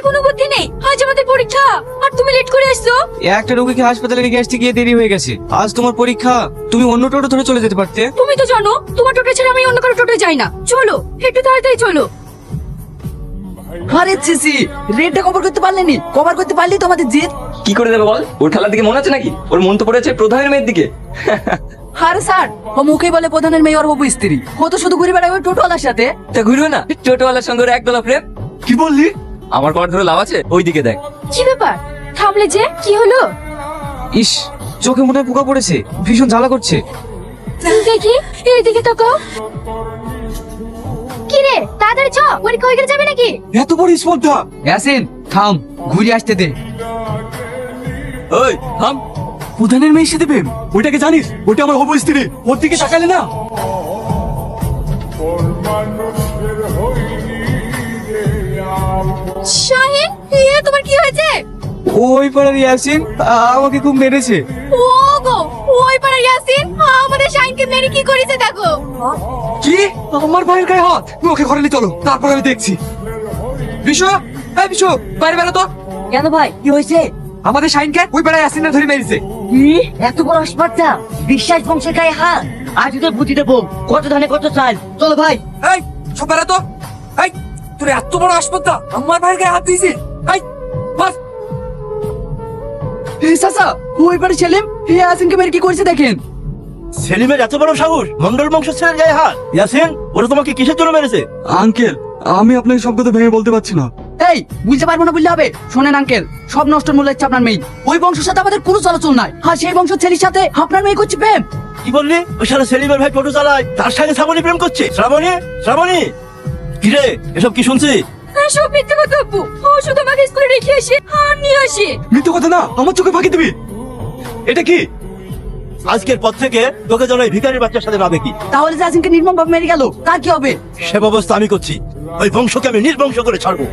কোনো বুদ্ধি নেই? আজ আমাদের পরীক্ষা আর তুমি লেট করে আসছো। একটা রোগীকে হাসপাতালে রেখে আসতে গিয়ে দেরি হয়ে গেছে। আজ তোমার পরীক্ষা, তুমি অন্য টোটো ধরে চলে যেতে পারতে। তুমি তো জানো তোমার টোটো ছাড়া আমি অন্য কারো টোটো যাই না। চলো একটু তাড়াতাড়ি চলো। আরে সিসি, রেটটা কভার করতে পারলেনি। কভার করতে পারলেই তো আমাদের জিত। কি করে দেবে বল? ওর খেলার দিকে মনে আছে নাকি? ওর মন তো পড়েছে প্রধানের মেয়ের দিকে। আরে স্যার, ও মুখেই বলে প্রধানের মেয়ে ওর হবু স্ত্রী। ও তো শুধু ঘুরে বেড়ায় ওই টোটোওয়ালার সাথে। তা ঘুরবে না টোটোওয়ালার সঙ্গে ওর একদলা প্রেম। কি বললি? আমার কর ধরে লাভ আছে, ওই দিকে দেখ। কি ব্যাপার, থামলে যে? কি হলো? ইস, চোখে মনে হয় পোকা পড়েছে, ভীষণ জ্বালা করছে। দেখি এইদিকে তাকাও। কি রে, তাড়াতাড়ি চ, পরীক্ষা হয়ে গেলে যাবে নাকি? এত বড় স্পর্ধা! ইয়াসিন থাম, ঘুরে আসতে দে। ওই থাম। প্রধানের মেয়ের সাথে প্রেম? ওইটাকে জানিস? ওইটা আমার হবু স্ত্রী। ওর দিকে তাকালে না। শাহিন, তোমার কি হয়েছে? ওই পাড়ার ইয়াসিন আমাকে খুব মেরেছে। ও গো, ওই পাড়ার ইয়াসিন আমাদের শাহিনকে মেরে কি করেছে দেখো। কি? আমার ভাইয়ের গায়ে হাত? ওকে ঘরে নিয়ে চলো, তারপর আমি দেখছি। বিশু, এই বিশু, বাইরে বেরো তো। কেন ভাই, কি হয়েছে? আমাদের শাইনকে ওই পাড়ায় ইয়াসিনরা ধরে মেরেছে। কি এত বড় আসপারটা? বিশ্বাস বংশের গায়ে হাত? আজ তোর বুঝি দেবো কত ধানে কত চাল। চলো ভাই। এই সব বেরো তো। এই তোর এত বড় আসপত্তা আমার ভাইয়ের গায়ে হাত দিয়েছে। এই বাস। এই চাচা, ওই পাড়ে ছেলে ইয়াসিনকে মেরে কি করেছে দেখেন। সেলিমের এত বড় সাহস, মন্ডল বংশ ছেলের গায়ে হাত। ইয়াসিন, ওরা তোমাকে কিসের জন্য মেরেছে? আঙ্কেল, আমি আপনাকে সব কথা ভেঙে বলতে পারছি না। এই বুঝতে পারবো না বললে হবে? শোনেন আঙ্কেল, সব নষ্ট মূল্য হচ্ছে আপনার মেয়ে। ওই বংশের সাথে আমাদের কোনো চলাচল নাই। আর সেই বংশের ছেলের সাথে আপনার মেয়ে করছে প্রেম। কি বললি? ওই সারা সেলিমের ভাই টোটো চালায়, তার সঙ্গে শ্রাবণী প্রেম করছে। শ্রাবণী, শ্রাবণী, কিরে এসব কি শুনছি? সব মিথ্যে কথা আব্বু। ও শুধু আমাকে স্কুলে রেখে আসে আর নিয়ে আসে। মিথ্যে কথা না, আমার চোখে ফাঁকি দিবি। এটা কি? আজকের পর থেকে তোকে যেন এই ভিখারির বাচ্চার সাথে না দেখি। তাহলে যে ইয়াসিনকে নির্মম ভাবে মেরে গেল, তার কি হবে? সে ব্যবস্থা আমি করছি। ওই বংশকে আমি নির্বংশ করে ছাড়বো।